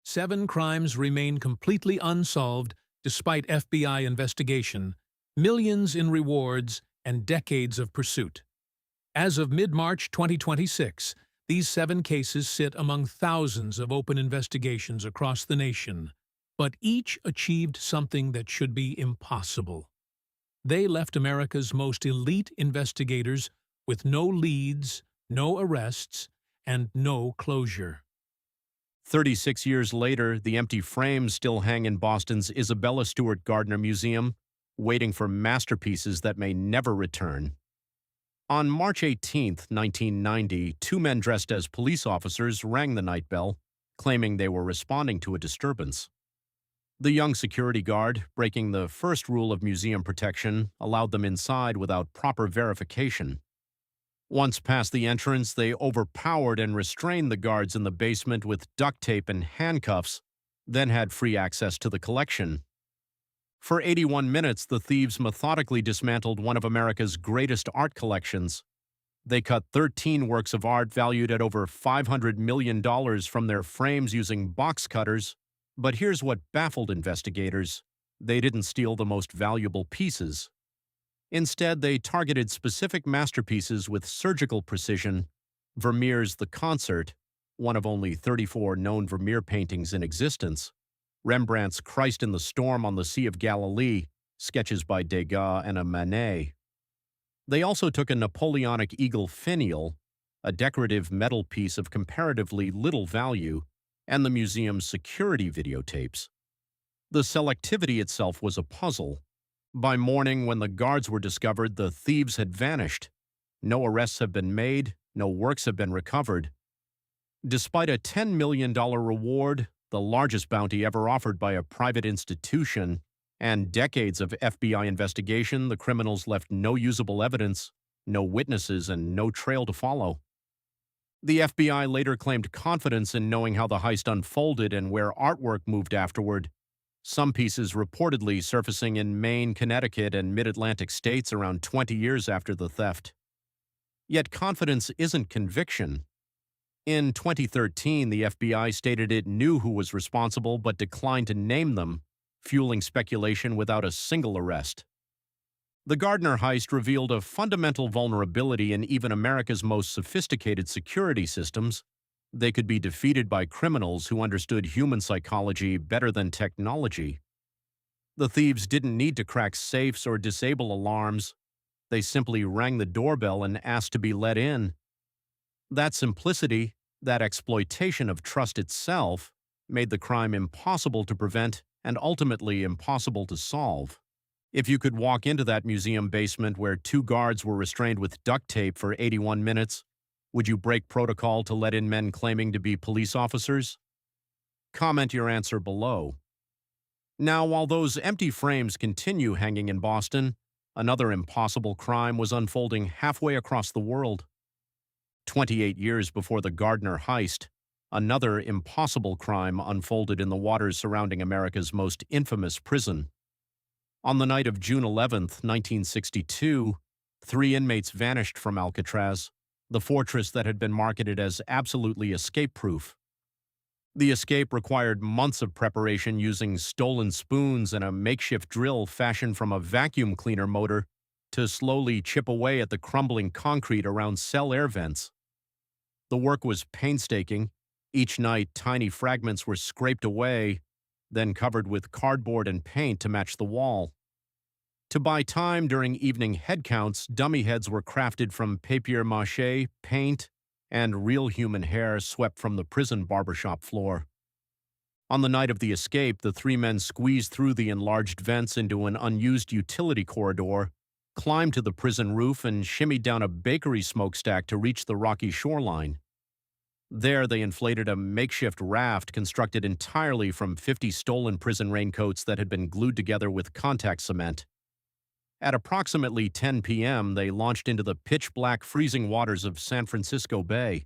7 crimes remain completely unsolved despite FBI investigation, millions in rewards, and decades of pursuit. As of mid-March 2026, these 7 cases sit among thousands of open investigations across the nation, but each achieved something that should be impossible. They left America's most elite investigators with no leads, no arrests, and no closure. 36 years later, the empty frames still hang in Boston's Isabella Stewart Gardner Museum, waiting for masterpieces that may never return. On March 18, 1990, 2 men dressed as police officers rang the night bell, claiming they were responding to a disturbance. The young security guard, breaking the first rule of museum protection, allowed them inside without proper verification. Once past the entrance, they overpowered and restrained the guards in the basement with duct tape and handcuffs, then had free access to the collection. For 81 minutes, the thieves methodically dismantled one of America's greatest art collections. They cut 13 works of art valued at over $500 million from their frames using box cutters. But here's what baffled investigators: they didn't steal the most valuable pieces. Instead, they targeted specific masterpieces with surgical precision. Vermeer's The Concert, one of only 34 known Vermeer paintings in existence; Rembrandt's Christ in the Storm on the Sea of Galilee, sketches by Degas and a Manet. They also took a Napoleonic eagle finial, a decorative metal piece of comparatively little value, and the museum's security videotapes. The selectivity itself was a puzzle. By morning, when the guards were discovered, the thieves had vanished. No arrests have been made, no works have been recovered. Despite a $10 million reward, the largest bounty ever offered by a private institution, and decades of FBI investigation, the criminals left no usable evidence, no witnesses, and no trail to follow. The FBI later claimed confidence in knowing how the heist unfolded and where artwork moved afterward, some pieces reportedly surfacing in Maine, Connecticut, and mid-Atlantic states around 20 years after the theft. Yet confidence isn't conviction. In 2013, the FBI stated it knew who was responsible but declined to name them, fueling speculation without a single arrest. The Gardner heist revealed a fundamental vulnerability in even America's most sophisticated security systems. They could be defeated by criminals who understood human psychology better than technology. The thieves didn't need to crack safes or disable alarms. They simply rang the doorbell and asked to be let in. That simplicity, that exploitation of trust itself, made the crime impossible to prevent and ultimately impossible to solve. If you could walk into that museum basement where 2 guards were restrained with duct tape for 81 minutes, would you break protocol to let in men claiming to be police officers? Comment your answer below. Now, while those empty frames continue hanging in Boston, another impossible crime was unfolding halfway across the world. 28 years before the Gardner heist, another impossible crime unfolded in the waters surrounding America's most infamous prison. On the night of June 11, 1962, 3 inmates vanished from Alcatraz, the fortress that had been marketed as absolutely escape-proof. The escape required months of preparation using stolen spoons and a makeshift drill fashioned from a vacuum cleaner motor to slowly chip away at the crumbling concrete around cell air vents. The work was painstaking. Each night, tiny fragments were scraped away, then covered with cardboard and paint to match the wall. To buy time during evening head counts, dummy heads were crafted from papier-mâché, paint, and real human hair swept from the prison barbershop floor. On the night of the escape, the 3 men squeezed through the enlarged vents into an unused utility corridor, climbed to the prison roof, and shimmied down a bakery smokestack to reach the rocky shoreline. There, they inflated a makeshift raft constructed entirely from 50 stolen prison raincoats that had been glued together with contact cement. At approximately 10 p.m., they launched into the pitch-black freezing waters of San Francisco Bay.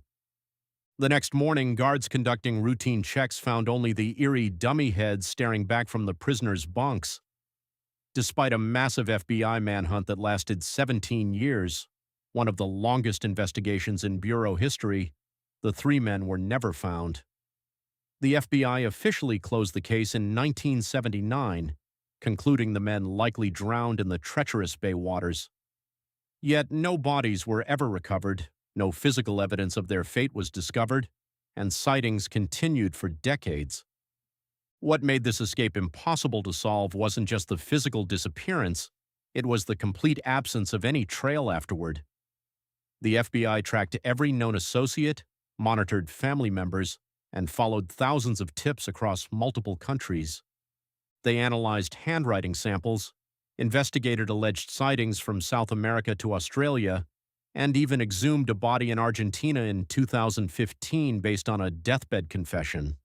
The next morning, guards conducting routine checks found only the eerie dummy heads staring back from the prisoners' bunks. Despite a massive FBI manhunt that lasted 17 years, one of the longest investigations in Bureau history, the 3 men were never found. The FBI officially closed the case in 1979, concluding the men likely drowned in the treacherous bay waters. Yet no bodies were ever recovered, no physical evidence of their fate was discovered, and sightings continued for decades. What made this escape impossible to solve wasn't just the physical disappearance, it was the complete absence of any trail afterward. The FBI tracked every known associate, monitored family members, and followed thousands of tips across multiple countries. They analyzed handwriting samples, investigated alleged sightings from South America to Australia, and even exhumed a body in Argentina in 2015 based on a deathbed confession.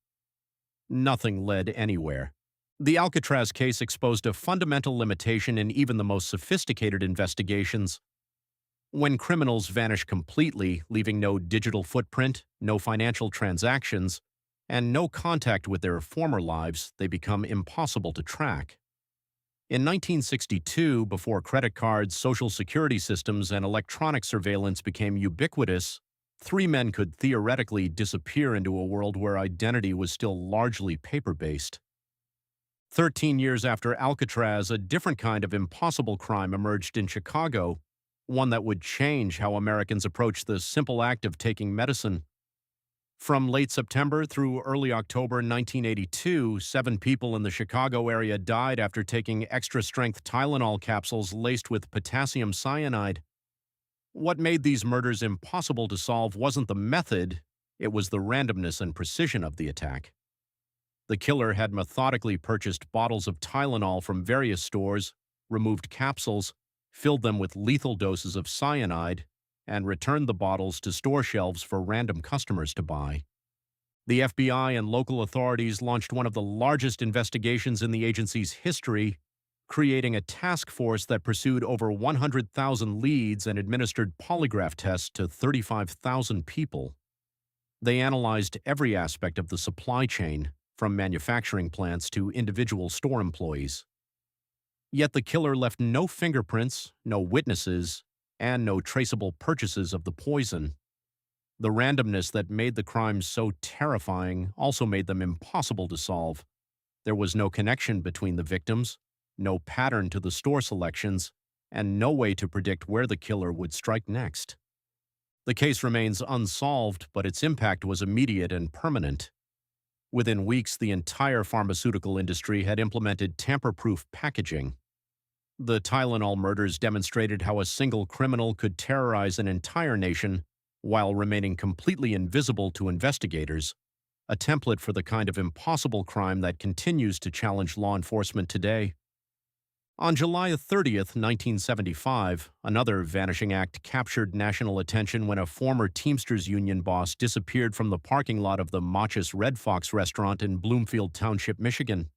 Nothing led anywhere. The Alcatraz case exposed a fundamental limitation in even the most sophisticated investigations. When criminals vanish completely, leaving no digital footprint, no financial transactions, and no contact with their former lives, they become impossible to track. In 1962, before credit cards, social security systems, and electronic surveillance became ubiquitous, 3 men could theoretically disappear into a world where identity was still largely paper-based. 13 years after Alcatraz, a different kind of impossible crime emerged in Chicago, one that would change how Americans approach the simple act of taking medicine. From late September through early October 1982, 7 people in the Chicago area died after taking extra-strength Tylenol capsules laced with potassium cyanide. What made these murders impossible to solve wasn't the method, it was the randomness and precision of the attack. The killer had methodically purchased bottles of Tylenol from various stores, removed capsules, filled them with lethal doses of cyanide, and returned the bottles to store shelves for random customers to buy. The FBI and local authorities launched one of the largest investigations in the agency's history, creating a task force that pursued over 100,000 leads and administered polygraph tests to 35,000 people. They analyzed every aspect of the supply chain, from manufacturing plants to individual store employees. Yet the killer left no fingerprints, no witnesses, and no traceable purchases of the poison. The randomness that made the crimes so terrifying also made them impossible to solve. There was no connection between the victims, no pattern to the store selections, and no way to predict where the killer would strike next. The case remains unsolved, but its impact was immediate and permanent. Within weeks, the entire pharmaceutical industry had implemented tamper-proof packaging. The Tylenol murders demonstrated how a single criminal could terrorize an entire nation while remaining completely invisible to investigators, a template for the kind of impossible crime that continues to challenge law enforcement today. On July 30th, 1975, another vanishing act captured national attention when a former Teamsters Union boss disappeared from the parking lot of the Machis Red Fox restaurant in Bloomfield Township, Michigan.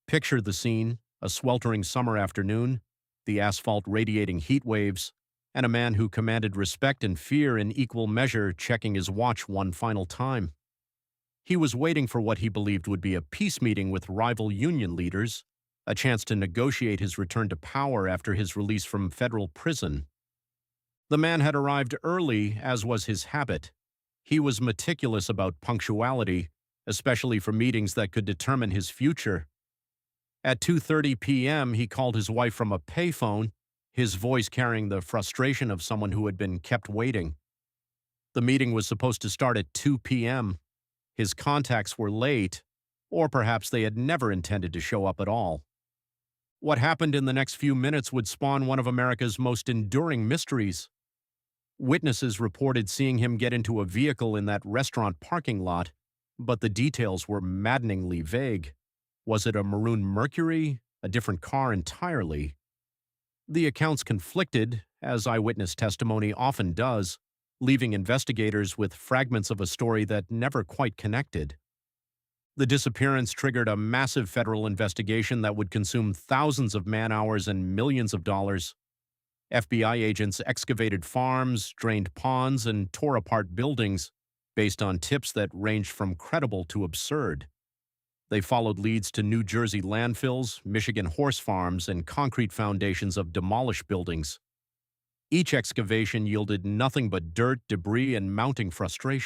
Picture the scene: a sweltering summer afternoon, the asphalt radiating heat waves, and a man who commanded respect and fear in equal measure checking his watch one final time. He was waiting for what he believed would be a peace meeting with rival union leaders, a chance to negotiate his return to power after his release from federal prison. The man had arrived early, as was his habit. He was meticulous about punctuality, especially for meetings that could determine his future. At 2:30 p.m., he called his wife from a payphone, his voice carrying the frustration of someone who had been kept waiting. The meeting was supposed to start at 2 p.m. His contacts were late, or perhaps they had never intended to show up at all. What happened in the next few minutes would spawn one of America's most enduring mysteries. Witnesses reported seeing him get into a vehicle in that restaurant parking lot, but the details were maddeningly vague. Was it a maroon Mercury? A different car entirely? The accounts conflicted, as eyewitness testimony often does, leaving investigators with fragments of a story that never quite connected. The disappearance triggered a massive federal investigation that would consume thousands of man-hours and millions of dollars. FBI agents excavated farms, drained ponds, and tore apart buildings based on tips that ranged from credible to absurd. They followed leads to New Jersey landfills, Michigan horse farms, and concrete foundations of demolished buildings. Each excavation yielded nothing but dirt, debris, and mounting frustration.